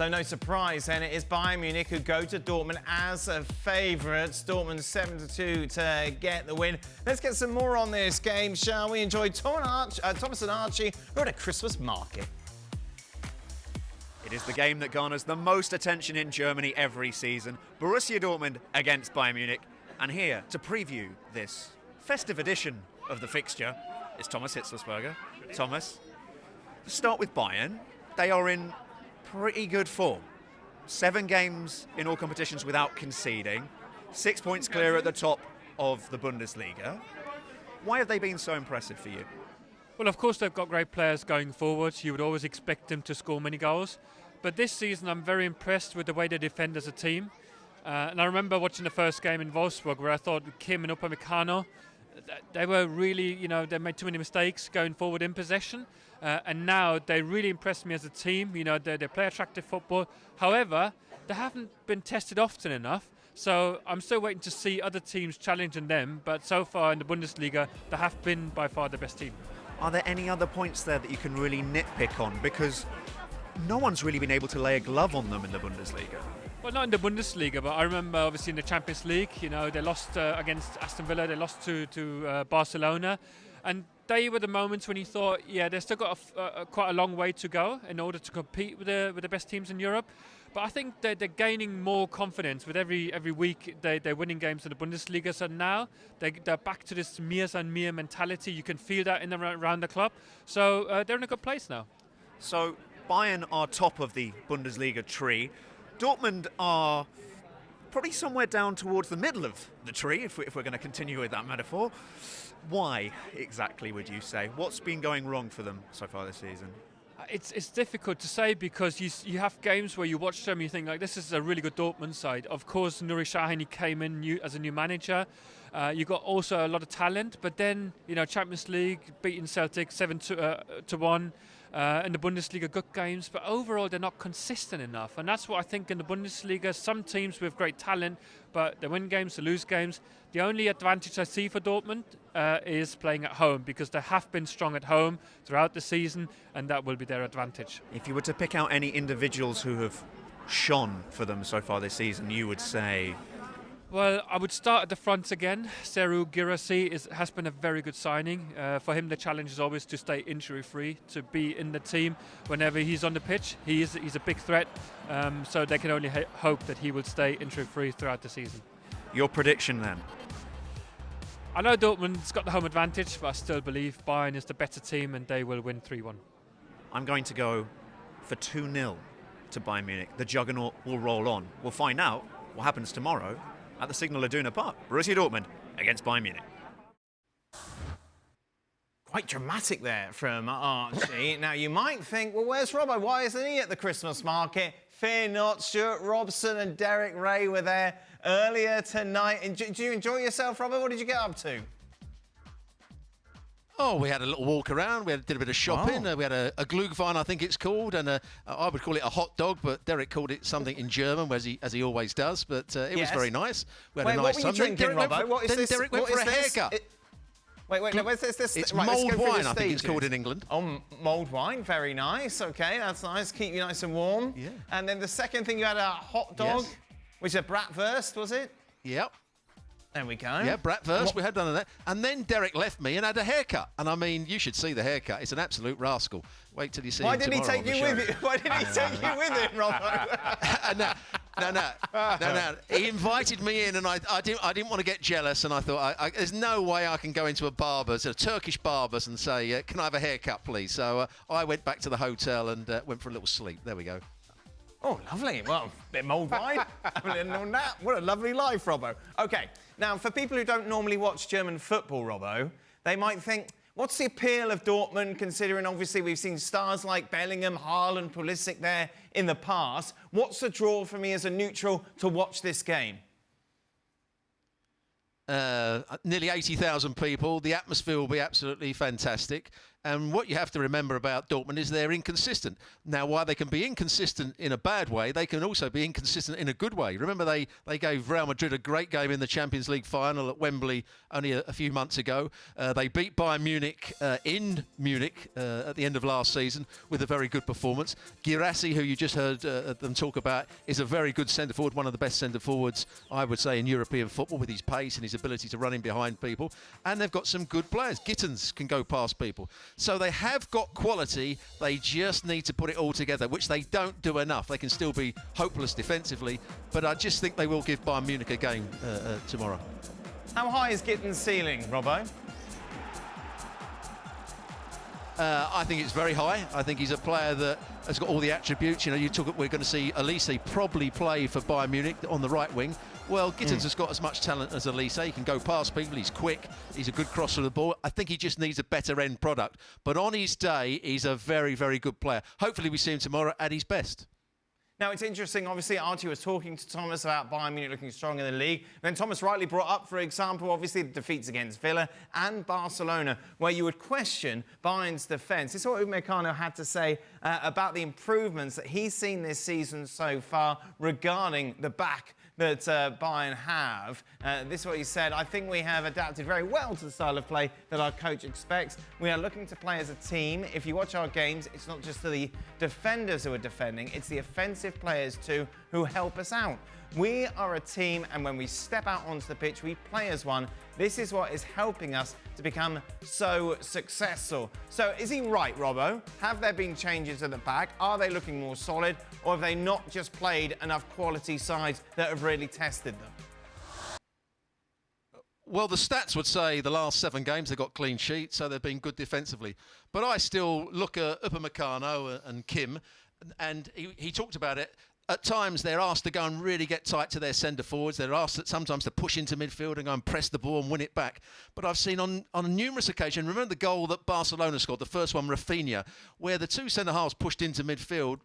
So no surprise then, it is Bayern Munich who go to Dortmund as favourites. Dortmund 7-2 to get the win. Let's get some more on this game, shall we? Enjoy Thomas and Archie, who are at a Christmas market. It is the game that garners the most attention in Germany every season. Borussia Dortmund against Bayern Munich. And here to preview this festive edition of the fixture is Thomas Hitzelsberger. Thomas, let's start with Bayern. They are in pretty good form. 7 games in all competitions without conceding. 6 points clear at the top of the Bundesliga. Why have they been so impressive for you? Well, of course, they've got great players going forward. You would always expect them to score many goals. But this season, I'm very impressed with the way they defend as a team. And I remember watching the first game in Wolfsburg where I thought Kim and Upamecano, they were really, they made too many mistakes going forward in possession. And now they really impressed me as a team. They play attractive football. However, they haven't been tested often enough. So I'm still waiting to see other teams challenging them. But so far in the Bundesliga, they have been by far the best team. Are there any other points there that you can really nitpick on? Because no one's really been able to lay a glove on them in the Bundesliga. Well, not in the Bundesliga, but I remember obviously in the Champions League, they lost against Aston Villa, they lost to Barcelona. And they were the moments when you thought, they've still got quite a long way to go in order to compete with the best teams in Europe. But I think they're gaining more confidence with every week. They're winning games in the Bundesliga. So now they're back to this mir san mir mentality. You can feel that around the club. So they're in a good place now. So Bayern are top of the Bundesliga tree. Dortmund are probably somewhere down towards the middle of the tree, if we're going to continue with that metaphor. Why exactly would you say? What's been going wrong for them so far this season? It's difficult to say because you have games where you watch them and you think, like, this is a really good Dortmund side. Of course, Nuri Sahin came in as a new manager. You got also a lot of talent, but then, Champions League, beating Celtic 7-1. In the Bundesliga, good games, but overall they're not consistent enough. And that's what I think in the Bundesliga. Some teams with great talent, but they win games, they lose games. The only advantage I see for Dortmund is playing at home, because they have been strong at home throughout the season, and that will be their advantage. If you were to pick out any individuals who have shone for them so far this season, you would say... Well, I would start at the front again. Serhou Guirassy has been a very good signing. For him, the challenge is always to stay injury-free, to be in the team whenever he's on the pitch. He's a big threat, so they can only hope that he will stay injury-free throughout the season. Your prediction then? I know Dortmund's got the home advantage, but I still believe Bayern is the better team and they will win 3-1. I'm going to go for 2-0 to Bayern Munich. The juggernaut will roll on. We'll find out what happens tomorrow at the Signal Iduna Park. Borussia Dortmund against Bayern Munich. Quite dramatic there from Archie. Now, you might think, well, where's Robbo? Why isn't he at the Christmas market? Fear not, Stuart Robson and Derek Ray were there earlier tonight. Did you enjoy yourself, Robbo? What did you get up to? Oh, we had a little walk around. We did a bit of shopping. We had a Glühwein, I think it's called, and I would call it a hot dog, but Derek called it something in German, as he always does. But it was very nice. We had a nice what were you drinking, Robbo? What is this? Derek went for a haircut. Wait, no, where's this? It's right, mulled wine, I think it's called in England. Oh, mulled wine, very nice. Okay, that's nice. Keep you nice and warm. Yeah. And then the second thing, you had a hot dog, which is a bratwurst, was it? Yep. There we go. Yeah, bratwurst, we had done that. And then Derek left me and had a haircut. And I mean, you should see the haircut. It's an absolute rascal. Wait till you see him tomorrow. Why didn't he take you with him? Why didn't he take you with him, Robbo? No. He invited me in, and I didn't want to get jealous, and I thought, there's no way I can go into a Turkish barber's, and say, can I have a haircut, please? So I went back to the hotel and went for a little sleep. There we go. Oh, lovely. Well, a bit mulled wine. What a lovely life, Robbo. OK, now, for people who don't normally watch German football, Robbo, they might think, what's the appeal of Dortmund, considering, obviously, we've seen stars like Bellingham, Haaland, Pulisic there in the past. What's the draw for me as a neutral to watch this game? Nearly 80,000 people. The atmosphere will be absolutely fantastic. And what you have to remember about Dortmund is they're inconsistent. Now, while they can be inconsistent in a bad way, they can also be inconsistent in a good way. Remember, they gave Real Madrid a great game in the Champions League final at Wembley only a few months ago. They beat Bayern Munich in Munich at the end of last season with a very good performance. Guirassy, who you just heard them talk about, is a very good centre-forward, one of the best centre-forwards, I would say, in European football, with his pace and his ability to run in behind people. And they've got some good players. Gittins can go past people. So they have got quality. They just need to put it all together, which they don't do enough. They can still be hopeless defensively, but I just think they will give Bayern Munich a game tomorrow. How high is Gittins' ceiling, Robbo? I think it's very high. I think he's a player that has got all the attributes. You know, we're going to see Elise probably play for Bayern Munich on the right wing. Well, Gittins has got as much talent as Elise. He can go past people. He's quick. He's a good crosser of the ball. I think he just needs a better end product. But on his day, he's a very, very good player. Hopefully we see him tomorrow at his best. Now, it's interesting, obviously, Archie was talking to Thomas about Bayern Munich looking strong in the league. Then Thomas rightly brought up, for example, obviously, the defeats against Villa and Barcelona, where you would question Bayern's defence. This is what Upamecano had to say about the improvements that he's seen this season so far regarding the back that Bayern have. This is what he said: I think we have adapted very well to the style of play that our coach expects. We are looking to play as a team. If you watch our games, it's not just the defenders who are defending, it's the offensive players too who help us out. We are a team, and when we step out onto the pitch, we play as one. This is what is helping us to become so successful. So is he right, Robbo? Have there been changes at the back? Are they looking more solid? Or have they not just played enough quality sides that have really tested them? Well, the stats would say the last 7 games they've got clean sheets, so they've been good defensively. But I still look at Upamecano and Kim, and he talked about it. At times, they're asked to go and really get tight to their centre forwards. They're asked sometimes to push into midfield and go and press the ball and win it back. But I've seen on numerous occasions, remember the goal that Barcelona scored, the first one, Rafinha, where the 2 centre-halves pushed into midfield.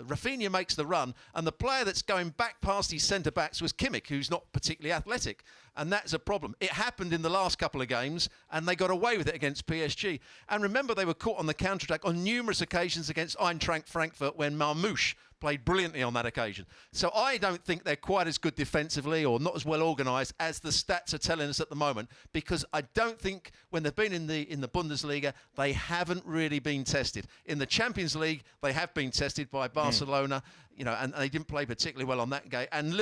Rafinha makes the run, and the player that's going back past his centre-backs was Kimmich, who's not particularly athletic. And that's a problem. It happened in the last couple of games, and they got away with it against PSG. And remember, they were caught on the counter-attack on numerous occasions against Eintracht Frankfurt when Marmoush played brilliantly on that occasion. So I don't think they're quite as good defensively or not as well organised as the stats are telling us at the moment, because I don't think when they've been in the Bundesliga, they haven't really been tested. In the Champions League, they have been tested by Barcelona, you know, and they didn't play particularly well on that game. And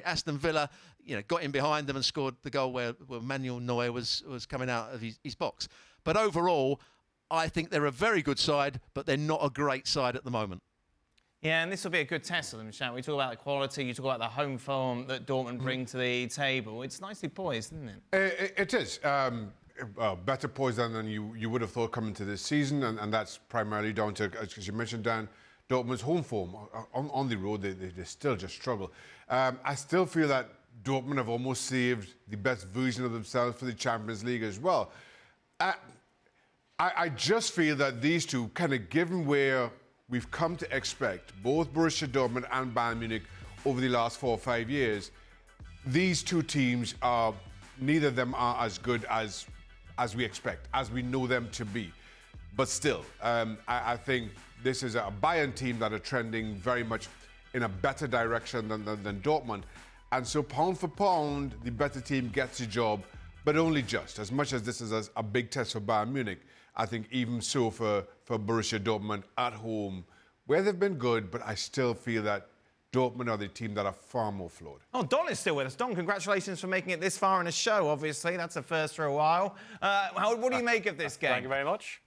Aston Villa, you know, got in behind them and scored the goal where Manuel Neuer was coming out of his box. But overall, I think they're a very good side, but they're not a great side at the moment. Yeah, and this will be a good test for them, shan't we? Talk about the quality, you talk about the home form that Dortmund bring to the table. It's nicely poised, isn't it? It is. Better poised than you would have thought coming to this season, and that's primarily down to, as you mentioned, Dan, Dortmund's home form. On the road, they still just struggle. I still feel that Dortmund have almost saved the best version of themselves for the Champions League as well. I just feel that these two, kind of given where we've come to expect, both Borussia Dortmund and Bayern Munich over the last 4 or 5 years, these two teams are, neither of them are as good as we expect, as we know them to be. But still, I think this is a Bayern team that are trending very much in a better direction than Dortmund. And so pound for pound, the better team gets the job, but only just. As much as this is a big test for Bayern Munich, I think even so for Borussia Dortmund at home, where they've been good, but I still feel that Dortmund are the team that are far more flawed. Oh, Don is still with us. Don, congratulations for making it this far in a show, obviously. That's a first for a while. What do you make of this game? Thank you very much.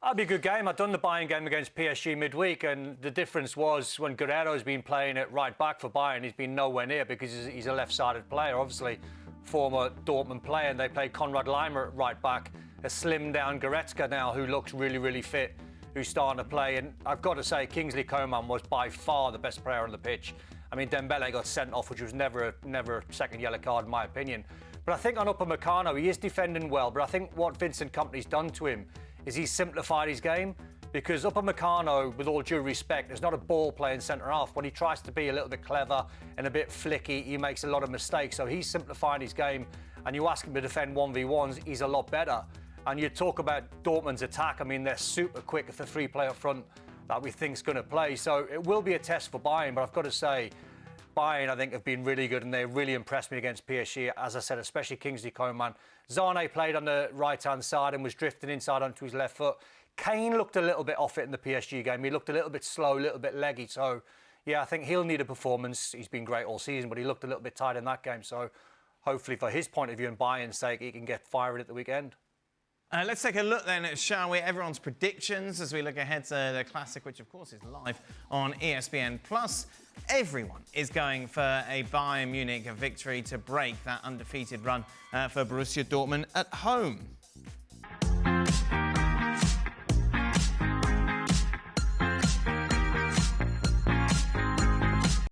That'll be a good game. I've done the Bayern game against PSG midweek, and the difference was when Guerreiro's been playing at right back for Bayern, he's been nowhere near because he's a left-sided player, obviously former Dortmund player, and they play Konrad Laimer at right back, a slimmed-down Goretzka now who looks really, really fit, who's starting to play. And I've got to say, Kingsley Coman was by far the best player on the pitch. I mean, Dembele got sent off, which was never a second yellow card, in my opinion. But I think on Upamecano, he is defending well, but I think what Vincent Kompany's done to him is he's simplified his game, because Upamecano, with all due respect, is not a ball-playing centre-half. When he tries to be a little bit clever and a bit flicky, he makes a lot of mistakes. So he's simplifying his game, and you ask him to defend 1v1s, he's a lot better. And you talk about Dortmund's attack. I mean, they're super quick if the three-player up front that we think's going to play. So it will be a test for Bayern, but I've got to say, Bayern, I think, have been really good, and they really impressed me against PSG. As I said, especially Kingsley Coman. Zane played on the right-hand side and was drifting inside onto his left foot. Kane looked a little bit off it in the PSG game. He looked a little bit slow, a little bit leggy. So, yeah, I think he'll need a performance. He's been great all season, but he looked a little bit tired in that game. So hopefully, for his point of view and Bayern's sake, he can get fired at the weekend. Let's take a look then, shall we, everyone's predictions as we look ahead to the Classic, which of course is live on ESPN+. Everyone is going for a Bayern Munich victory to break that undefeated run for Borussia Dortmund at home.